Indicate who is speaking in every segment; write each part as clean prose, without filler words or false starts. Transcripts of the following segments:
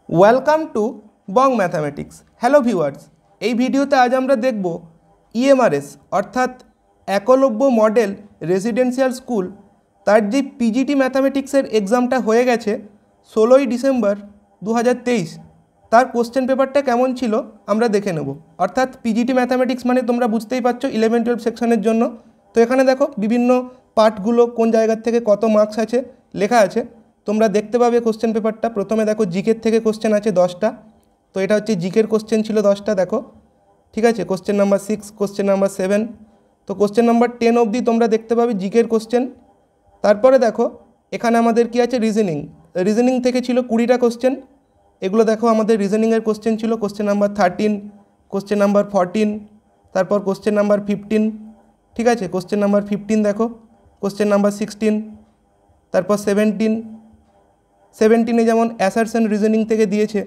Speaker 1: Welcome to Bong mathematics. Hello viewers, এই ভিডিওতে আজ আমরা দেখব ইএমআরএস অর্থাৎ একলব্য মডেল রেসিডেন্সিয়াল স্কুল তার যে পিজিটি ম্যাথামেটিক্সের এক্সামটা হয়ে গেছে 16ই ডিসেম্বর 2023, তার কোশ্চেন পেপারটা কেমন ছিল আমরা দেখে নেব। অর্থাৎ পিজিটি ম্যাথামেটিক্স মানে তোমরা বুঝতেই পারছো 11-12 সেকশনের জন্য। তো এখানে দেখো বিভিন্ন পার্টগুলো কোন জায়গার থেকে কত মার্কস আছে লেখা আছে, তোমরা দেখতে পাবে কোশ্চেন পেপারটা। প্রথমে দেখো জিকের থেকে কোশ্চেন আছে 10টা, তো এটা হচ্ছে জিকের কোশ্চেন ছিল 10টা দেখো, ঠিক আছে। কোশ্চেন নাম্বার 6, কোশ্চেন নাম্বার 7, তো কোশ্চেন নাম্বার 10 অবধি তোমরা দেখতে পাবে জিকের কোশ্চেন। তারপরে দেখো এখানে আমাদের কি আছে, রিজনিং থেকে ছিল 20টা কোশ্চেন। এগুলো দেখো আমাদের রিজনিংয়ের কোশ্চেন ছিল কোশ্চেন নাম্বার 13, কোশ্চেন নাম্বার 14, তারপর কোশ্চেন নাম্বার 15, ঠিক আছে। কোশ্চেন নাম্বার 15 দেখো, কোশ্চেন নাম্বার 16, তারপর 17 যেমন অ্যাসারশন রিজনিং থেকে দিয়েছে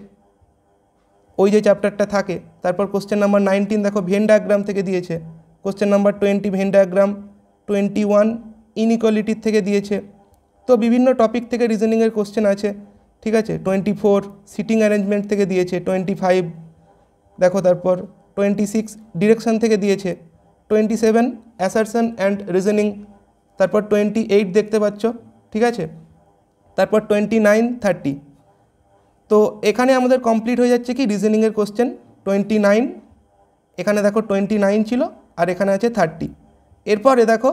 Speaker 1: ওই যে চ্যাপ্টারটা থাকে। তারপর কোশ্চেন নাম্বার 19 দেখো ভেন ডায়াগ্রাম থেকে দিয়েছে। কোশ্চেন নাম্বার 20 ভেন ডায়াগ্রাম, 21 ইনইকুয়ালিটির থেকে দিয়েছে। তো বিভিন্ন টপিক থেকে রিজনিংয়ের কোশ্চেন আছে, ঠিক আছে। 24 সিটিং অ্যারেঞ্জমেন্ট থেকে দিয়েছে, 25 দেখো, তারপর 26 ডিরেকশন থেকে দিয়েছে, 27 অ্যাসারশন অ্যান্ড রিজনিং, তারপর 28 দেখতে পাচ্ছ, ঠিক আছে। তারপর 29, 30। তো এখানে আমাদের কমপ্লিট হয়ে যাচ্ছে কি রিজনিংয়ের কোশ্চেন 29, এখানে দেখো 29 ছিল, আর এখানে আছে 30। এরপরে দেখো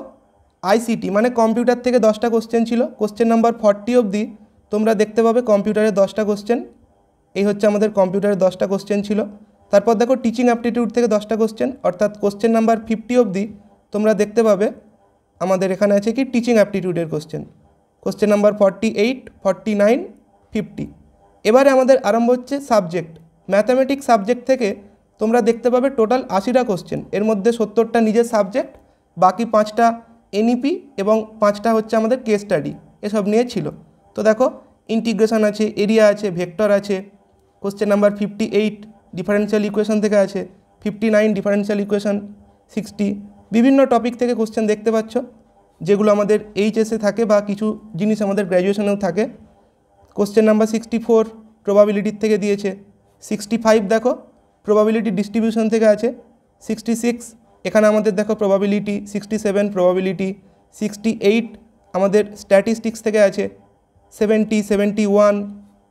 Speaker 1: আইসিটি মানে কম্পিউটার থেকে 10টা কোশ্চেন ছিল। কোশ্চেন নাম্বার 40 অবধি তোমরা দেখতে পাবে কম্পিউটারের 10টা কোশ্চেন। এই হচ্ছে আমাদের কম্পিউটারের 10টা কোশ্চেন ছিল। তারপর দেখো টিচিং অ্যাপটিটিউড থেকে 10টা কোশ্চেন, অর্থাৎ কোশ্চেন নাম্বার 50 অবধি তোমরা দেখতে পাবে আমাদের এখানে আছে কি টিচিং অ্যাপটিটিউডের কোশ্চেন। Question number 48, 49, 50। এবারে আমাদের আরম্ভ হচ্ছে সাবজেক্ট। ম্যাথামেটিক্স সাবজেক্ট থেকে তোমরা দেখতে পাবে টোটাল 80টা কোশ্চেন। এর মধ্যে 70টা নিজের সাবজেক্ট, বাকি 5টা এনইপি এবং 5টা হচ্ছে আমাদের কেস স্টাডি, এসব নিয়ে ছিল। তো দেখো ইন্টিগ্রেশন আছে, এরিয়া আছে, ভেক্টর আছে। কোশ্চেন নাম্বার 58 ডিফারেন্সিয়াল ইকুয়েশন থেকে আছে, 59 ডিফারেন্সিয়াল ইকুয়েশন, 60 বিভিন্ন টপিক থেকে কোশ্চেন দেখতে পাচ্ছ, যেগুলো আমাদের এইচএসে থাকে বা কিছু জিনিস আমাদের গ্র্যাজুয়েশনেও থাকে। কোশ্চেন নাম্বার 64 প্রবাবিলিটির থেকে দিয়েছে, 65 দেখো প্রবাবিলিটি ডিস্ট্রিবিউশন থেকে আছে, 66 এখানে আমাদের দেখো প্রবাবিলিটি, 67 প্রবাবিলিটি, 68 আমাদের স্ট্যাটিস্টিক্স থেকে আছে, 70, 71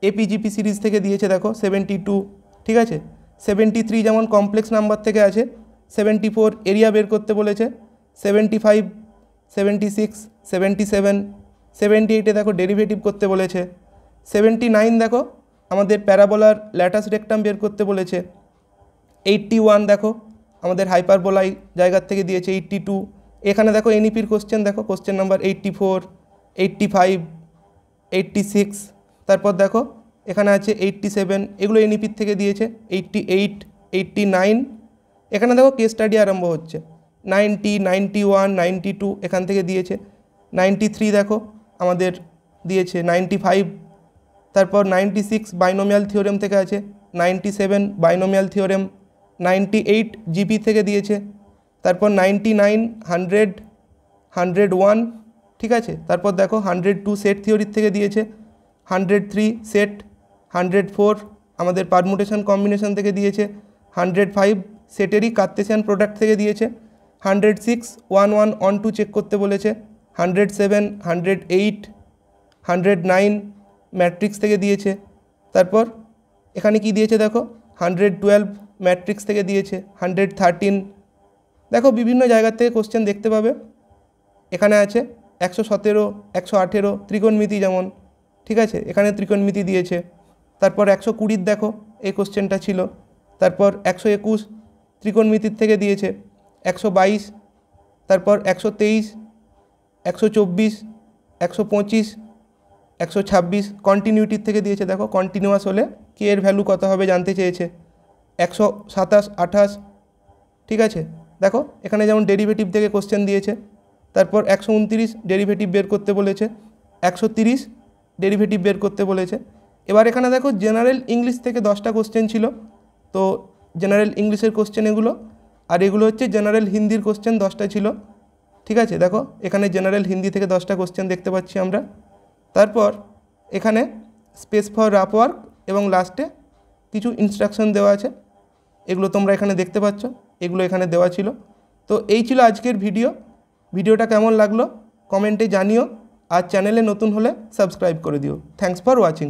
Speaker 1: এপিজিপি সিরিজ থেকে দিয়েছে দেখো, 72, ঠিক আছে। 73 যেমন কমপ্লেক্স নাম্বার থেকে আছে, 74 এরিয়া বের করতে বলেছে, 75, 76, 77, 78 দেখো ডেরিভেটিভ করতে বলেছে, 79 দেখো আমাদের প্যারাবোলার ল্যাটাস রেকটাম বের করতে বলেছে, 81 দেখো আমাদের হাইপারবোলাই জায়গার থেকে দিয়েছে, 82 এখানে দেখো এনইপির কোশ্চেন দেখো, কোশ্চেন নাম্বার 84, 85, 86, তারপর দেখো এখানে আছে 87, এগুলো এনইপির থেকে দিয়েছে, 88, 89 এখানে দেখো কেস স্টাডি আরম্ভ হচ্ছে, 90, 91, 92 এখান থেকে দিয়েছে, 93 দেখো আমাদের দিয়েছে, 95, তারপর 96 বাইনোমিয়াল থিওরেম থেকে আছে, 97 বাইনোমিয়াল থিওরেম, 98 জিপি থেকে দিয়েছে, তারপর 99, 100, 101, ঠিক আছে। তারপর দেখো 102 সেট থিওরির থেকে দিয়েছে, 103 সেট, 104 আমাদের পারমুটেশন কম্বিনেশন থেকে দিয়েছে, 105 সেটেরই কার্তেশিয়ান প্রোডাক্ট থেকে দিয়েছে, 106 1 1 on 2 চেক করতে বলেছে, 107, 108, 109 ম্যাট্রিক্স থেকে দিয়েছে। তারপর এখানে কি দিয়েছে দেখো 112 ম্যাট্রিক্স থেকে দিয়েছে, 113 দেখো বিভিন্ন জায়গার থেকে কোশ্চেন দেখতে পাবে। এখানে আছে 117, 118 ত্রিকোণমিতি যেমন, ঠিক আছে, এখানে ত্রিকোণমিতি দিয়েছে। তারপর 120 দেখো এই কোশ্চেনটা ছিল। তারপর 121 ত্রিকোণমিতির থেকে দিয়েছে, 122, তারপর 123, 124, 125, 126 কন্টিনিউটির থেকে দিয়েছে দেখো, কন্টিনিউয়াস হলে কে এর ভ্যালু কত হবে জানতে চেয়েছে, 127, 28, ঠিক আছে। দেখো এখানে যেমন ডেরিভেটিভ থেকে কোশ্চেন দিয়েছে। তারপর 129 ডেরিভেটিভ বের করতে বলেছে, 130 ডেরিভেটিভ বের করতে বলেছে। এবার এখানে দেখো জেনারেল ইংলিশ থেকে 10টা কোশ্চেন ছিল, তো জেনারেল ইংলিশের কোশ্চেন এগুলো, আর এগুলো হচ্ছে জেনারেল হিন্দির কোশ্চেন 10টা ছিল, ঠিক আছে। দেখো এখানে জেনারেল হিন্দি থেকে 10টা কোশ্চেন দেখতে পাচ্ছি আমরা। তারপর এখানে স্পেস ফর রাফ ওয়ার্ক এবং লাস্টে কিছু ইনস্ট্রাকশন দেওয়া আছে, এগুলো তোমরা এখানে দেখতে পাচ্ছ, এগুলো এখানে দেওয়া ছিল। তো এই ছিল আজকের ভিডিওটা কেমন লাগলো কমেন্টে জানিও, আর চ্যানেলে নতুন হলে সাবস্ক্রাইব করে দিও। Thanks for watching.